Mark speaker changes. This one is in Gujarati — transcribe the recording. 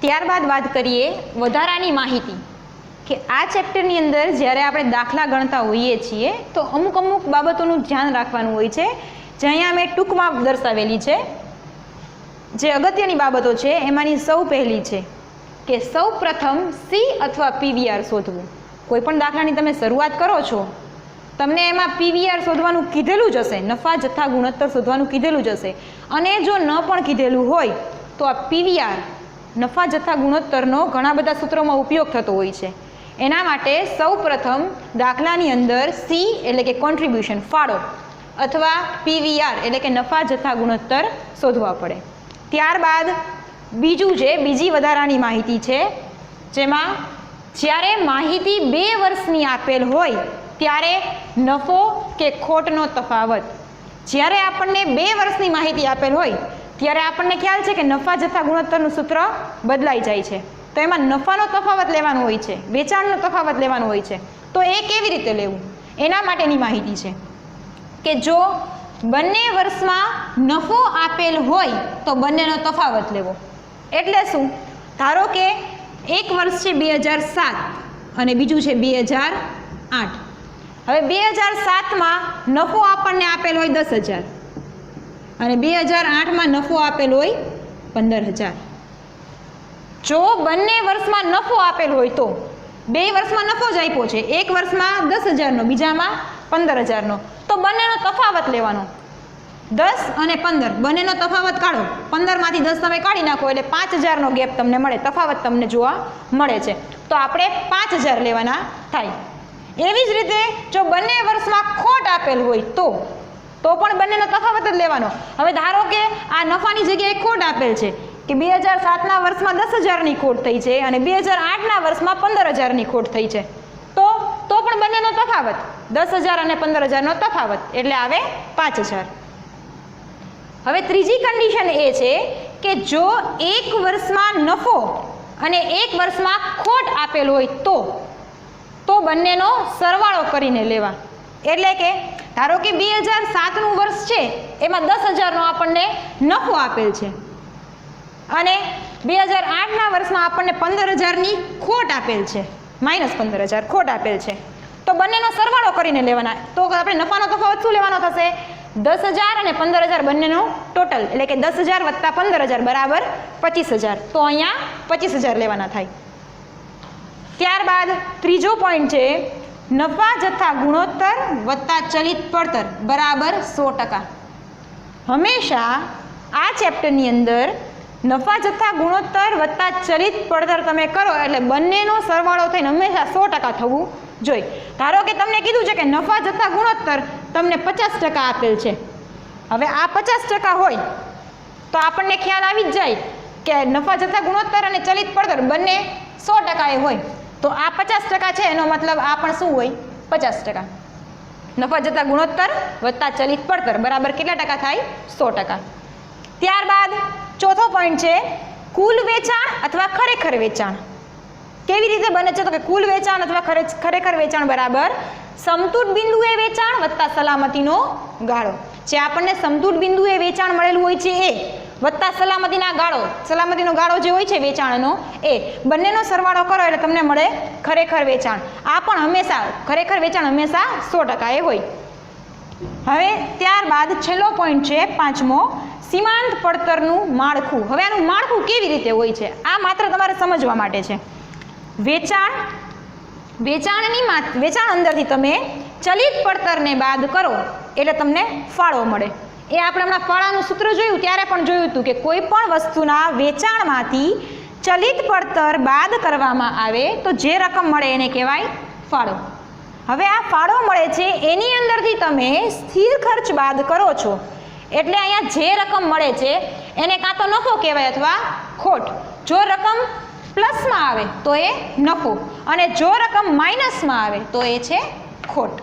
Speaker 1: ત્યારબાદ વાત કરીએ વધારાની માહિતી કે આ ચેપ્ટરની અંદર જ્યારે આપણે દાખલા ગણતા હોઈએ છીએ તો અમુક બાબતોનું ધ્યાન રાખવાનું હોય છે, જે અહીંયા મેં ટૂંકમાં દર્શાવેલી છે. જે અગત્યની બાબતો છે એમાંની સૌ પહેલી છે કે સૌ પ્રથમ સી અથવા પીવીઆર શોધવું. કોઈ પણ દાખલાની તમે શરૂઆત કરો છો, તમને એમાં પીવીઆર શોધવાનું કીધેલું જ હશે, નફા જથ્થા ગુણોત્તર શોધવાનું કીધેલું જ હશે. અને જો ન પણ કીધેલું હોય તો આ પીવીઆર નફા જથ્થા ગુણોત્તરનો ઘણા બધા સૂત્રોમાં ઉપયોગ થતો હોય છે. એના માટે સૌ પ્રથમ દાખલાની અંદર સી એટલે કે કોન્ટ્રીબ્યુશન ફાળો અથવા પીવીઆર એટલે કે નફા જથ્થા ગુણોત્તર શોધવા પડે. ત્યારબાદ બીજું છે, બીજી વધારાની માહિતી છે, જેમાં જ્યારે માહિતી 2 વર્ષની આપેલ હોય ત્યારે નફો કે ખોટનો તફાવત. જ્યારે આપણને 2 વર્ષની માહિતી આપેલ હોય ત્યારે આપણને ખ્યાલ છે કે નફા જથ્થા ગુણોત્તરનું સૂત્ર બદલાઈ જાય છે, તો એમાં નફાનો તફાવત લેવાનો હોય છે, વેચાણનો તફાવત લેવાનો હોય છે. તો એ કેવી રીતે લેવું એના માટેની માહિતી છે કે જો બંને વર્ષમાં નફો આપેલ હોય તો બંનેનો તફાવત લેવો. એટલે શું? ધારો કે એક વર્ષ છે 2007 અને બીજું છે 2008. હવે 2007માં નફો આપણને આપેલ હોય 10,000 અને 2008માં નફો આપેલ હોય 15,000. જો બંને વર્ષમાં નફો આપેલ હોય તો 2 વર્ષમાં નફો જ આપ્યો છે, એક વર્ષમાં 10,000નો, બીજામાં 15,000નો, તો બંનેનો તફાવત લેવાનો. 10 અને 15 બંનેનો તફાવત કાઢો. 15માંથી 10 તમે કાઢી નાખો એટલે 5,000નો ગેપ તમને મળે, તફાવત તમને જોવા મળે છે. તો આપણે 5,000 લેવાના થાય. એવી જ રીતે જો બંને વર્ષમાં ખોટ આપેલ હોય તો પણ બંનેનો તફાવત જ લેવાનો. હવે ધારો કે આ નફાની જગ્યાએ ખોટ આપેલ છે કે 2007ના વર્ષમાં 10,000ની ખોટ થઈ છે અને 2008ના વર્ષમાં 15,000ની ખોટ થઈ છે, તો પણ બંનેનો તફાવત 10,000 અને 15,000નો તફાવત એટલે આવે 5,000. હવે ત્રીજી કન્ડિશન એ છે કે જો એક વર્ષમાં નફો અને એક વર્ષમાં ખોટ આપેલ હોય તો બંનેનો સરવાળો કરીને લેવા. એટલે કે ધારો કે 2007નું વર્ષ છે એમાં 10,000નો આપણને નફો આપેલ છે અને 2008ના વર્ષમાં આપણને 15,000ની ખોટ આપેલ છે, -15,000 ખોટ આપેલ છે, તો બંનેનો સરવાળો કરીને લેવાના. તો આપણે નફાનો તફાવત શું લેવાનો થશે? 10,000 અને 15,000 બંનેનો ટોટલ એટલે કે 10,000 વત્તા 15,000 બરાબર 25,000. તો અહીંયા 25,000 લેવાના થાય. ત્યારબાદ ત્રીજો પોઈન્ટ છે નફા જથ્થા ગુણોત્તર વત્તા ચલિત પડતર બરાબર 100%. હંમેશા આ ચેપ્ટરની અંદર નફા જથ્થા ગુણોત્તર વત્તા ચલિત પડતર તમે કરો એટલે બંનેનો સરવાળો થઈને હંમેશા 100% થવું જોઈએ. ધારો કે તમને કીધું છે કે નફા જથ્થા ગુણોત્તર તમને 50% આપેલ છે. હવે આ 50% હોય તો આપણને ખ્યાલ આવી જ જાય કે નફા જથ્થા ગુણોત્તર અને ચલિત પડતર બંને 100% એ હોય, તો આ 50% છે એનો મતલબ આ પણ શું હોય? 50%. નફા જથ્થા ગુણોત્તર વત્તા ચલિત પડતર બરાબર કેટલા ટકા થાય? 100%. ત્યારબાદ ચોથો પોઈન્ટ છે કુલ વેચાણ અથવા ખરેખર વેચાણ. કેવી રીતે બને છે? તો કે કુલ વેચાણ અથવા ખરેખર વેચાણ બરાબર સમતૂર બિંદુએ વેચાણ વત્તા સલામતીનો ગાળો. જે આપણને સમતૂર બિંદુએ વેચાણ મળેલું હોય છે એ વત્તા સલામતીનો ગાળો જે હોય છે વેચાણનો, એ બંનેનો સરવાળો કરો એટલે તમને મળે ખરેખર વેચાણ. આ પણ હંમેશા ખરેખર વેચાણ હંમેશા 100% એ હોય. હવે ત્યારબાદ છેલ્લો પોઈન્ટ છે પાંચમો, સીમાંત પડતરનું માળખું. હવે આનું માળખું કેવી રીતે હોય છે આ માત્ર તમારે સમજવા માટે છે. વેચાણ અંદરથી તમે ચલિત પડતરને બાદ કરો એટલે તમને ફાળો મળે. એ આપણે હમણાં ફાળાનું સૂત્ર જોયું ત્યારે પણ જોયું હતું કે કોઈ પણ વસ્તુના વેચાણમાંથી ચલિત પડતર બાદ કરવામાં આવે તો જે રકમ મળે એને કહેવાય ફાળો. હવે આ ફાળો મળે છે એની અંદરથી તમે સ્થિર ખર્ચ બાદ કરો છો એટલે અહીંયા જે રકમ મળે છે એને કાં તો નફો કહેવાય અથવા ખોટ. જો રકમ પ્લસમાં આવે તો એ નફો અને જો રકમ માઇનસમાં આવે તો એ છે ખોટ.